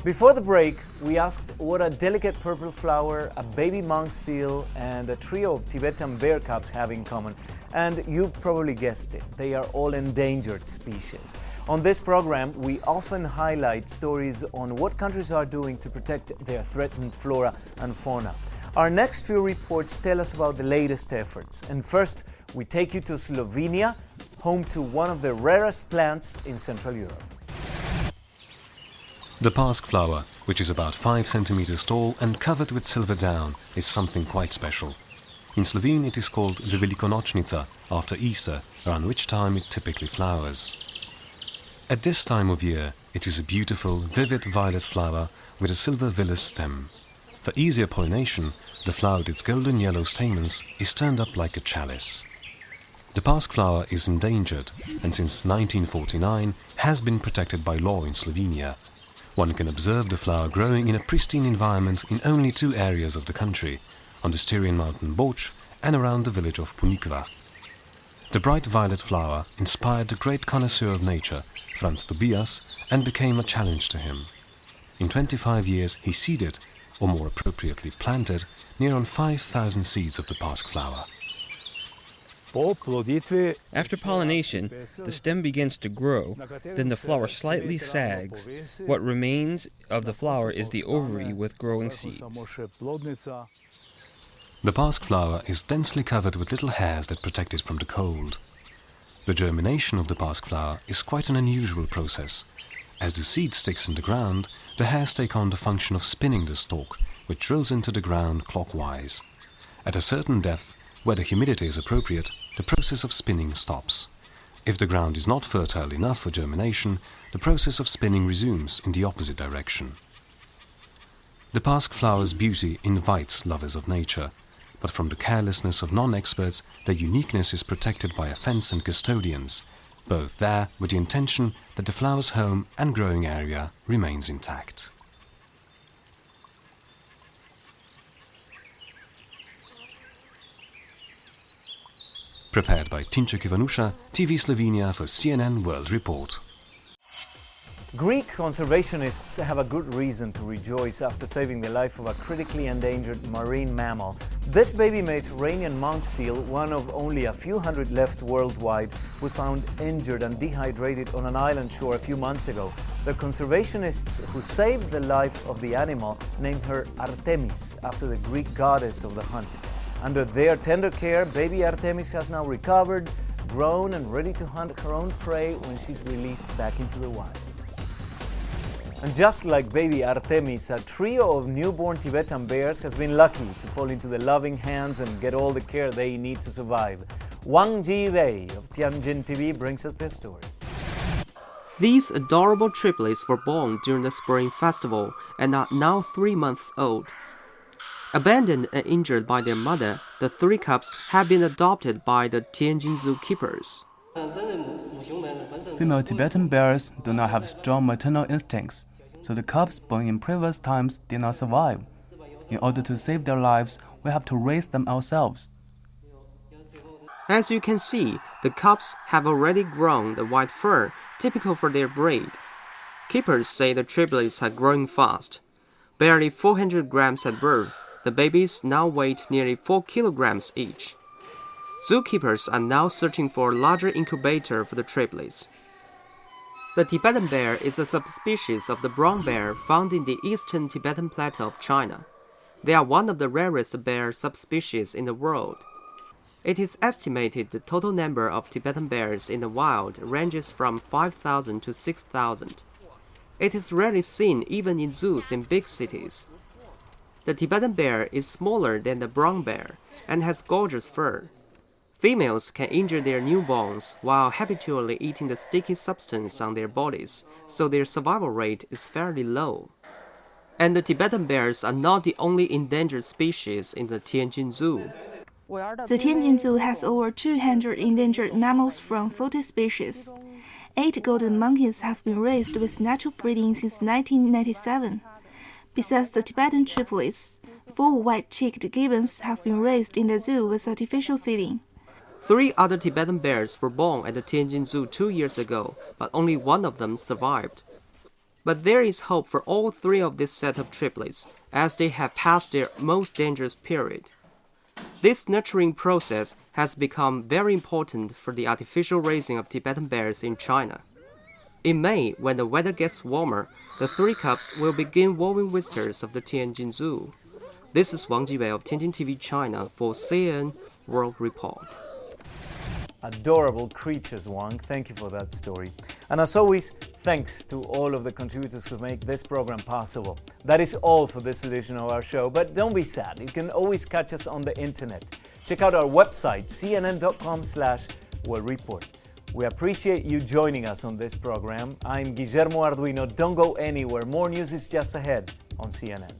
Before the break, we asked what a delicate purple flower, a baby monk seal, and a trio of Tibetan bear cubs have in common. And you probably guessed it, they are all endangered species. On this program, we often highlight stories on what countries are doing to protect their threatened flora and fauna. Our next few reports tell us about the latest efforts. And first, we take you to Slovenia, home to one of the rarest plants in Central Europe. The Pask flower, which is about 5 centimeters tall and covered with silver down, is something quite special. In Slovene it is called the Velikonočnica, after Easter, around which time it typically flowers. At this time of year, it is a beautiful, vivid violet flower with a silver villous stem. For easier pollination, the flower with its golden yellow stamens is turned up like a chalice. The Pask flower is endangered and since 1949 has been protected by law in Slovenia. One can observe the flower growing in a pristine environment in only 2 areas of the country, on the Styrian mountain Boč and around the village of Punikva. The bright violet flower inspired the great connoisseur of nature, Franz Tobias, and became a challenge to him. In 25 years he seeded, or more appropriately planted, near on 5,000 seeds of the Pask flower. After pollination, the stem begins to grow, then the flower slightly sags. What remains of the flower is the ovary with growing seeds. The Pask flower is densely covered with little hairs that protect it from the cold. The germination of the Pask flower is quite an unusual process. As the seed sticks in the ground, the hairs take on the function of spinning the stalk, which drills into the ground clockwise. At a certain depth, where the humidity is appropriate, the process of spinning stops. If the ground is not fertile enough for germination, the process of spinning resumes in the opposite direction. The Pask flower's beauty invites lovers of nature, but from the carelessness of non-experts, their uniqueness is protected by a fence and custodians, both there with the intention that the flower's home and growing area remains intact. Prepared by Tinček Ivanusha, TV Slovenia for CNN World Report. Greek conservationists have a good reason to rejoice after saving the life of a critically endangered marine mammal. This baby Mediterranean monk seal, one of only a few hundred left worldwide, was found injured and dehydrated on an island shore a few months ago. The conservationists who saved the life of the animal named her Artemis, after the Greek goddess of the hunt. Under their tender care, baby Artemis has now recovered, grown and ready to hunt her own prey when she's released back into the wild. And just like baby Artemis, a trio of newborn Tibetan bears has been lucky to fall into the loving hands and get all the care they need to survive. Wang Ji-wei of Tianjin TV brings us their story. These adorable triplets were born during the Spring Festival and are now 3 months old. Abandoned and injured by their mother, the 3 cubs have been adopted by the Tianjin Zoo keepers. Female Tibetan bears do not have strong maternal instincts, so the cubs born in previous times did not survive. In order to save their lives, we have to raise them ourselves. As you can see, the cubs have already grown the white fur typical for their breed. Keepers say the triplets are growing fast. Barely 400 grams at birth, the babies now weigh nearly 4 kilograms each. Zookeepers are now searching for a larger incubator for the triplets. The Tibetan bear is a subspecies of the brown bear found in the eastern Tibetan plateau of China. They are one of the rarest bear subspecies in the world. It is estimated the total number of Tibetan bears in the wild ranges from 5,000 to 6,000. It is rarely seen even in zoos in big cities. The Tibetan bear is smaller than the brown bear and has gorgeous fur. Females can injure their newborns while habitually eating the sticky substance on their bodies, so their survival rate is fairly low. And the Tibetan bears are not the only endangered species in the Tianjin Zoo. The Tianjin Zoo has over 200 endangered mammals from 40 species. 8 golden monkeys have been raised with natural breeding since 1997. Besides the Tibetan triplets, 4 white-cheeked gibbons have been raised in the zoo with artificial feeding. 3 other Tibetan bears were born at the Tianjin Zoo 2 years ago, but only one of them survived. But there is hope for all three of this set of triplets, as they have passed their most dangerous period. This nurturing process has become very important for the artificial raising of Tibetan bears in China. In May, when the weather gets warmer, the three cubs will begin wooing visitors of the Tianjin Zoo. This is Wang Jiwei of Tianjin TV China for CNN World Report. Adorable creatures, Wang. Thank you for that story. And as always, thanks to all of the contributors who make this program possible. That is all for this edition of our show, but don't be sad. You can always catch us on the internet. Check out our website, cnn.com/World Report. We appreciate you joining us on this program. I'm Guillermo Arduino. Don't go anywhere. More news is just ahead on CNN.